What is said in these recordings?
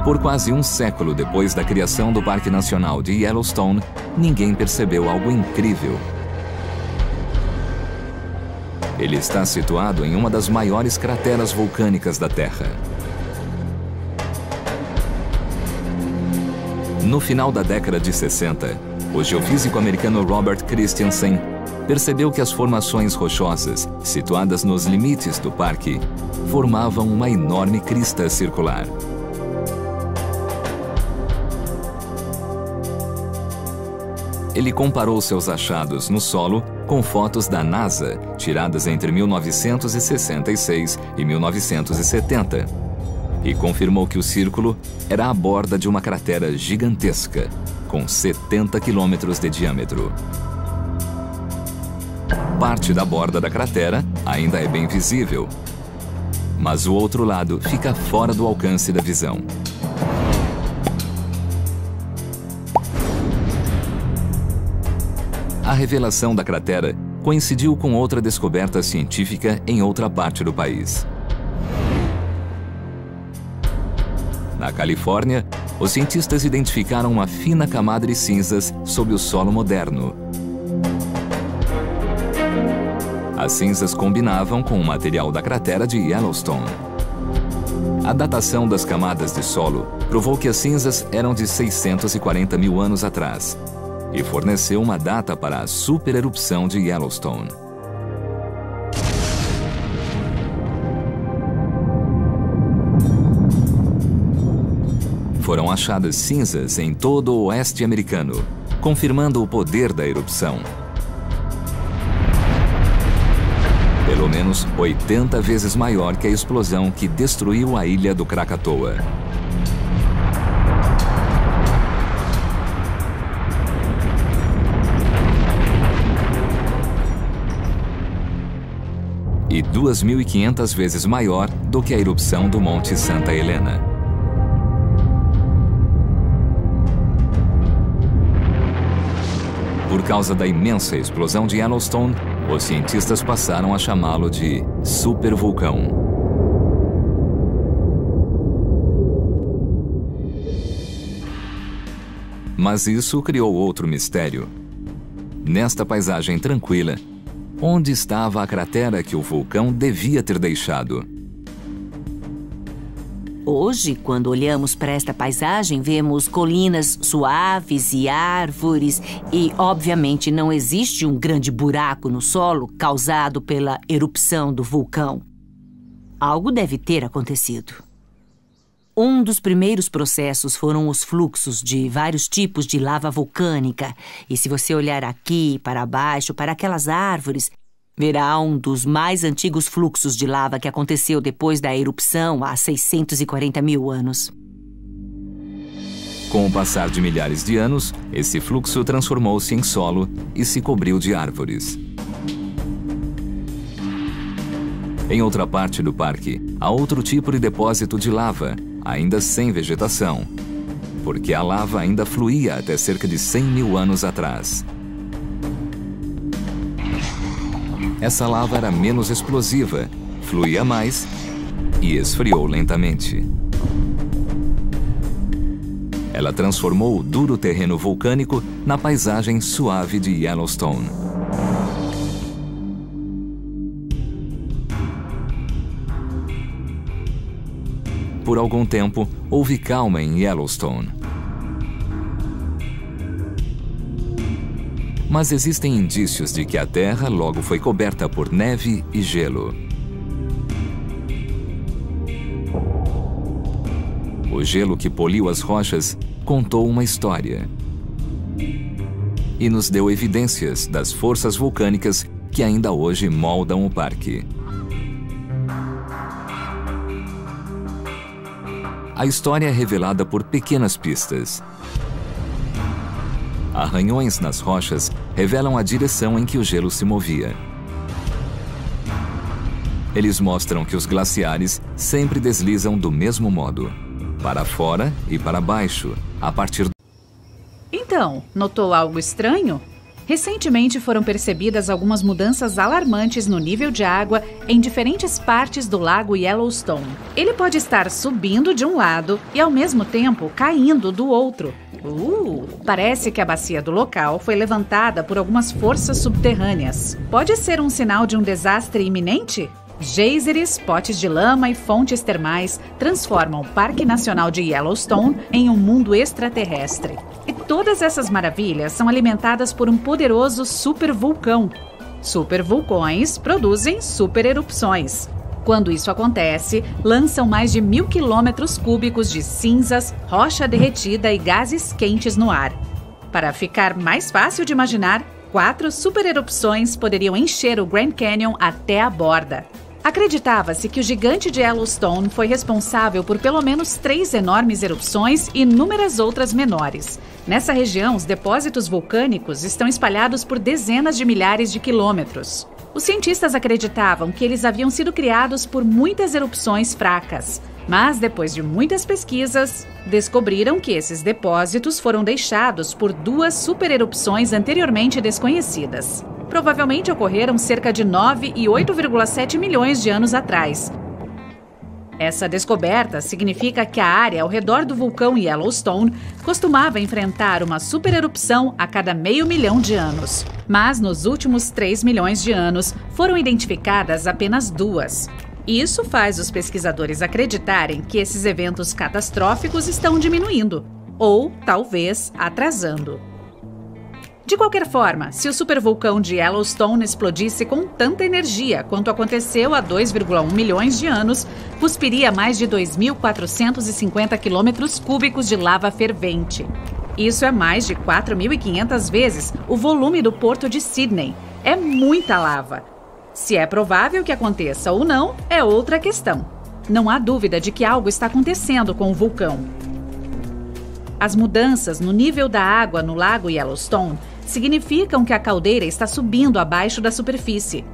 Por quase um século depois da criação do Parque Nacional de Yellowstone, ninguém percebeu algo incrível. Ele está situado em uma das maiores crateras vulcânicas da Terra. No final da década de 60, o geofísico americano Robert Christensen percebeu que as formações rochosas, situadas nos limites do parque, formavam uma enorme crista circular. Ele comparou seus achados no solo com fotos da NASA, tiradas entre 1966 e 1970, e confirmou que o círculo era a borda de uma cratera gigantesca, com 70 quilômetros de diâmetro. Parte da borda da cratera ainda é bem visível, mas o outro lado fica fora do alcance da visão. A revelação da cratera coincidiu com outra descoberta científica em outra parte do país. Na Califórnia, os cientistas identificaram uma fina camada de cinzas sob o solo moderno. As cinzas combinavam com o material da cratera de Yellowstone. A datação das camadas de solo provou que as cinzas eram de 640 mil anos atrás e forneceu uma data para a supererupção de Yellowstone. Foram achadas cinzas em todo o oeste americano, confirmando o poder da erupção. Pelo menos 80 vezes maior que a explosão que destruiu a ilha do Krakatoa. E 2.500 vezes maior do que a erupção do Monte Santa Helena. Por causa da imensa explosão de Yellowstone, os cientistas passaram a chamá-lo de supervulcão. Mas isso criou outro mistério. Nesta paisagem tranquila, onde estava a cratera que o vulcão devia ter deixado? Hoje, quando olhamos para esta paisagem, vemos colinas suaves e árvores e, obviamente, não existe um grande buraco no solo causado pela erupção do vulcão. Algo deve ter acontecido. Um dos primeiros processos foram os fluxos de vários tipos de lava vulcânica. E se você olhar aqui, para baixo, para aquelas árvores, verá um dos mais antigos fluxos de lava que aconteceu depois da erupção há 640 mil anos. Com o passar de milhares de anos, esse fluxo transformou-se em solo e se cobriu de árvores. Em outra parte do parque, há outro tipo de depósito de lava, ainda sem vegetação, porque a lava ainda fluía até cerca de 100 mil anos atrás. Essa lava era menos explosiva, fluía mais e esfriou lentamente. Ela transformou o duro terreno vulcânico na paisagem suave de Yellowstone. Por algum tempo, houve calma em Yellowstone. Mas existem indícios de que a Terra logo foi coberta por neve e gelo. O gelo que poliu as rochas contou uma história e nos deu evidências das forças vulcânicas que ainda hoje moldam o parque. A história é revelada por pequenas pistas. Arranhões nas rochas revelam a direção em que o gelo se movia. Eles mostram que os glaciares sempre deslizam do mesmo modo, para fora e para baixo, a partir... Então, notou algo estranho? Recentemente foram percebidas algumas mudanças alarmantes no nível de água em diferentes partes do lago Yellowstone. Ele pode estar subindo de um lado e, ao mesmo tempo, caindo do outro. Parece que a bacia do local foi levantada por algumas forças subterrâneas. Pode ser um sinal de um desastre iminente? Geysers, potes de lama e fontes termais transformam o Parque Nacional de Yellowstone em um mundo extraterrestre. E todas essas maravilhas são alimentadas por um poderoso supervulcão. Supervulcões produzem supererupções. Quando isso acontece, lançam mais de 1.000 quilômetros cúbicos de cinzas, rocha derretida e gases quentes no ar. Para ficar mais fácil de imaginar, 4 supererupções poderiam encher o Grand Canyon até a borda. Acreditava-se que o gigante de Yellowstone foi responsável por pelo menos 3 enormes erupções e inúmeras outras menores. Nessa região, os depósitos vulcânicos estão espalhados por dezenas de milhares de quilômetros. Os cientistas acreditavam que eles haviam sido criados por muitas erupções fracas, mas depois de muitas pesquisas, descobriram que esses depósitos foram deixados por 2 supererupções anteriormente desconhecidas. Provavelmente ocorreram cerca de 9 e 8,7 milhões de anos atrás. Essa descoberta significa que a área ao redor do vulcão Yellowstone costumava enfrentar uma supererupção a cada 500 mil de anos. Mas nos últimos 3 milhões de anos foram identificadas apenas 2. Isso faz os pesquisadores acreditarem que esses eventos catastróficos estão diminuindo, ou talvez atrasando. De qualquer forma, se o supervulcão de Yellowstone explodisse com tanta energia quanto aconteceu há 2,1 milhões de anos, cuspiria mais de 2.450 quilômetros cúbicos de lava fervente. Isso é mais de 4.500 vezes o volume do porto de Sydney. É muita lava. Se é provável que aconteça ou não, é outra questão. Não há dúvida de que algo está acontecendo com o vulcão. As mudanças no nível da água no lago Yellowstone significam que a caldeira está subindo abaixo da superfície.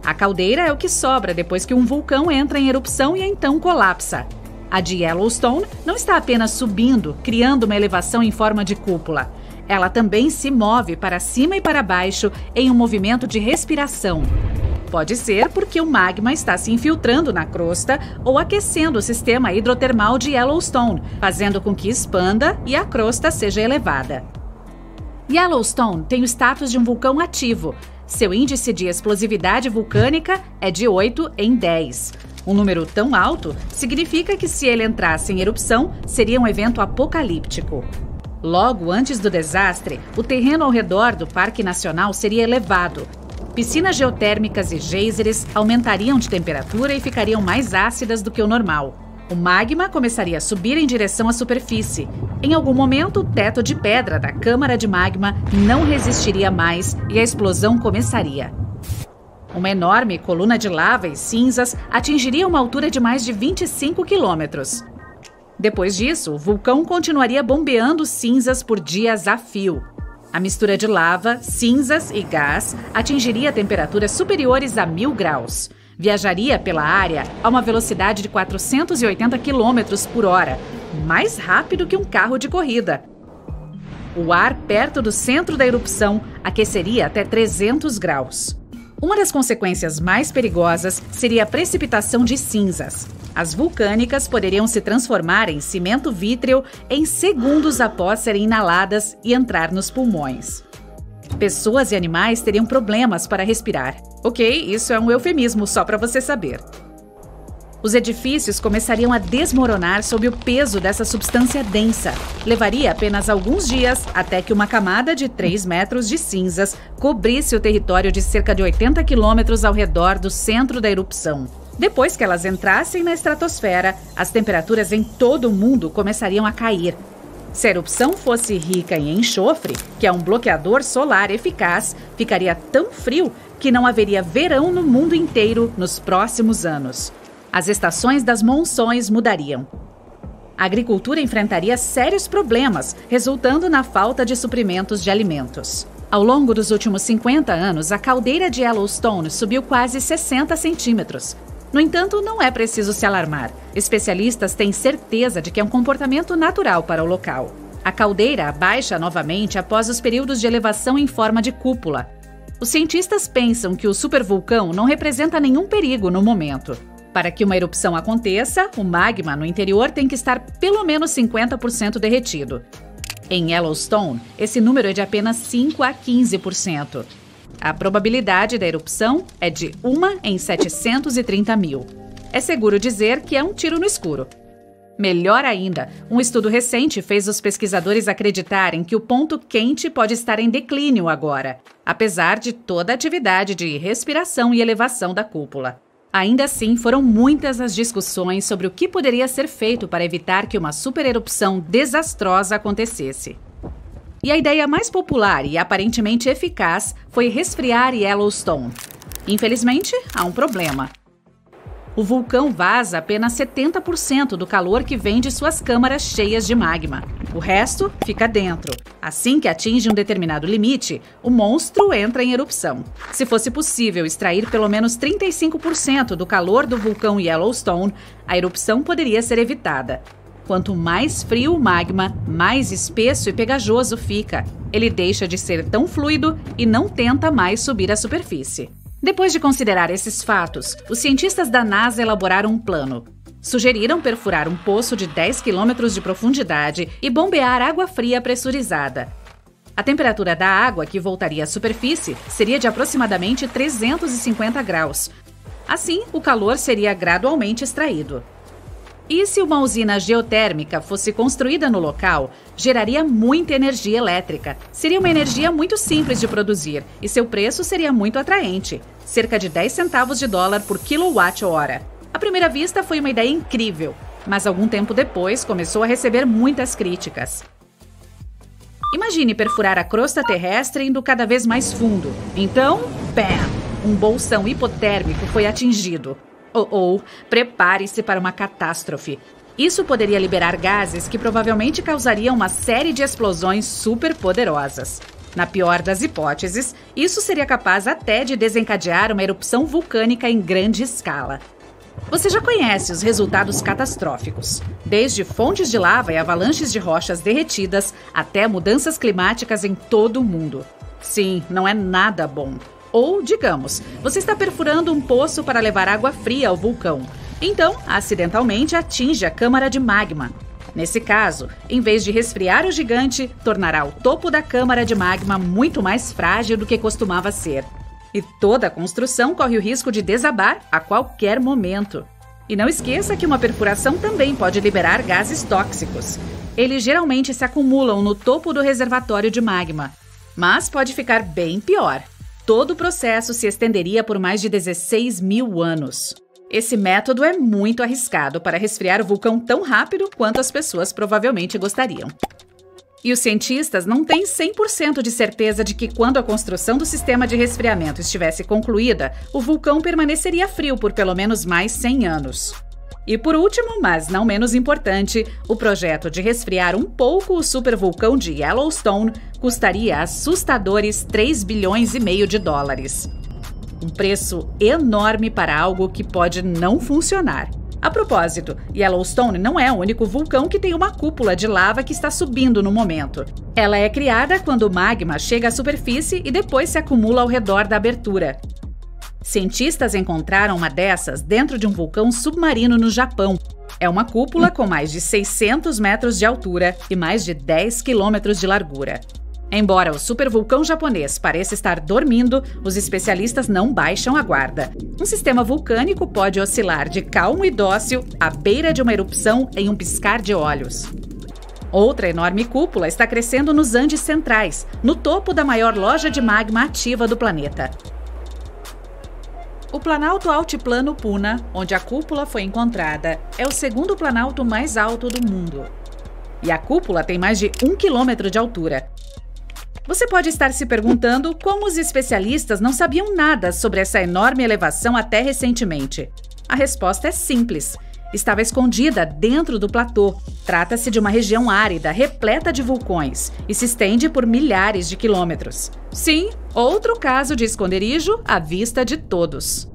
A caldeira é o que sobra depois que um vulcão entra em erupção e então colapsa. A de Yellowstone não está apenas subindo, criando uma elevação em forma de cúpula. Ela também se move para cima e para baixo em um movimento de respiração. Pode ser porque o magma está se infiltrando na crosta ou aquecendo o sistema hidrotermal de Yellowstone, fazendo com que expanda e a crosta seja elevada. Yellowstone tem o status de um vulcão ativo. Seu índice de explosividade vulcânica é de 8 em 10. Um número tão alto significa que se ele entrasse em erupção, seria um evento apocalíptico. Logo antes do desastre, o terreno ao redor do Parque Nacional seria elevado. Piscinas geotérmicas e geysers aumentariam de temperatura e ficariam mais ácidas do que o normal. O magma começaria a subir em direção à superfície. Em algum momento, o teto de pedra da câmara de magma não resistiria mais e a explosão começaria. Uma enorme coluna de lava e cinzas atingiria uma altura de mais de 25 quilômetros. Depois disso, o vulcão continuaria bombeando cinzas por dias a fio. A mistura de lava, cinzas e gás atingiria temperaturas superiores a 1.000 graus. Viajaria pela área a uma velocidade de 480 km por hora, mais rápido que um carro de corrida. O ar perto do centro da erupção aqueceria até 300 graus. Uma das consequências mais perigosas seria a precipitação de cinzas. As vulcânicas poderiam se transformar em cimento vítreo em segundos após serem inaladas e entrar nos pulmões. Pessoas e animais teriam problemas para respirar. Ok, isso é um eufemismo, só para você saber. Os edifícios começariam a desmoronar sob o peso dessa substância densa. Levaria apenas alguns dias até que uma camada de 3 metros de cinzas cobrisse o território de cerca de 80 quilômetros ao redor do centro da erupção. Depois que elas entrassem na estratosfera, as temperaturas em todo o mundo começariam a cair. Se a erupção fosse rica em enxofre, que é um bloqueador solar eficaz, ficaria tão frio que não haveria verão no mundo inteiro nos próximos anos. As estações das monções mudariam. A agricultura enfrentaria sérios problemas, resultando na falta de suprimentos de alimentos. Ao longo dos últimos 50 anos, a caldeira de Yellowstone subiu quase 60 centímetros. No entanto, não é preciso se alarmar. Especialistas têm certeza de que é um comportamento natural para o local. A caldeira baixa novamente após os períodos de elevação em forma de cúpula. Os cientistas pensam que o supervulcão não representa nenhum perigo no momento. Para que uma erupção aconteça, o magma no interior tem que estar pelo menos 50% derretido. Em Yellowstone, esse número é de apenas 5 a 15%. A probabilidade da erupção é de 1 em 730 mil. É seguro dizer que é um tiro no escuro. Melhor ainda, um estudo recente fez os pesquisadores acreditarem que o ponto quente pode estar em declínio agora, apesar de toda a atividade de respiração e elevação da cúpula. Ainda assim, foram muitas as discussões sobre o que poderia ser feito para evitar que uma supererupção desastrosa acontecesse. E a ideia mais popular e aparentemente eficaz foi resfriar Yellowstone. Infelizmente, há um problema. O vulcão vaza apenas 70% do calor que vem de suas câmaras cheias de magma. O resto fica dentro. Assim que atinge um determinado limite, o monstro entra em erupção. Se fosse possível extrair pelo menos 35% do calor do vulcão Yellowstone, a erupção poderia ser evitada. Quanto mais frio o magma, mais espesso e pegajoso fica. Ele deixa de ser tão fluido e não tenta mais subir à superfície. Depois de considerar esses fatos, os cientistas da NASA elaboraram um plano. Sugeriram perfurar um poço de 10 quilômetros de profundidade e bombear água fria pressurizada. A temperatura da água que voltaria à superfície seria de aproximadamente 350 graus. Assim, o calor seria gradualmente extraído. E se uma usina geotérmica fosse construída no local, geraria muita energia elétrica. Seria uma energia muito simples de produzir e seu preço seria muito atraente, cerca de 10 centavos de dólar por quilowatt-hora. À primeira vista foi uma ideia incrível, mas algum tempo depois começou a receber muitas críticas. Imagine perfurar a crosta terrestre indo cada vez mais fundo. Então, bam! Um bolsão hipotérmico foi atingido. Prepare-se para uma catástrofe. Isso poderia liberar gases que provavelmente causariam uma série de explosões superpoderosas. Na pior das hipóteses, isso seria capaz até de desencadear uma erupção vulcânica em grande escala. Você já conhece os resultados catastróficos, desde fontes de lava e avalanches de rochas derretidas até mudanças climáticas em todo o mundo. Sim, não é nada bom. Ou, digamos, você está perfurando um poço para levar água fria ao vulcão. Então, acidentalmente atinge a câmara de magma. Nesse caso, em vez de resfriar o gigante, tornará o topo da câmara de magma muito mais frágil do que costumava ser. E toda a construção corre o risco de desabar a qualquer momento. E não esqueça que uma perfuração também pode liberar gases tóxicos. Eles geralmente se acumulam no topo do reservatório de magma. Mas pode ficar bem pior. Todo o processo se estenderia por mais de 16 mil anos. Esse método é muito arriscado para resfriar o vulcão tão rápido quanto as pessoas provavelmente gostariam. E os cientistas não têm 100% de certeza de que quando a construção do sistema de resfriamento estivesse concluída, o vulcão permaneceria frio por pelo menos mais 100 anos. E por último, mas não menos importante, o projeto de resfriar um pouco o supervulcão de Yellowstone custaria assustadores 3,5 bilhões de dólares. Um preço enorme para algo que pode não funcionar. A propósito, Yellowstone não é o único vulcão que tem uma cúpula de lava que está subindo no momento. Ela é criada quando o magma chega à superfície e depois se acumula ao redor da abertura. Cientistas encontraram uma dessas dentro de um vulcão submarino no Japão. É uma cúpula com mais de 600 metros de altura e mais de 10 quilômetros de largura. Embora o supervulcão japonês pareça estar dormindo, os especialistas não baixam a guarda. Um sistema vulcânico pode oscilar de calmo e dócil à beira de uma erupção em um piscar de olhos. Outra enorme cúpula está crescendo nos Andes Centrais, no topo da maior loja de magma ativa do planeta. O Planalto Altiplano Puna, onde a cúpula foi encontrada, é o segundo planalto mais alto do mundo. E a cúpula tem mais de 1 quilômetro de altura. Você pode estar se perguntando como os especialistas não sabiam nada sobre essa enorme elevação até recentemente. A resposta é simples. Estava escondida dentro do platô. Trata-se de uma região árida, repleta de vulcões, e se estende por milhares de quilômetros. Sim, outro caso de esconderijo à vista de todos.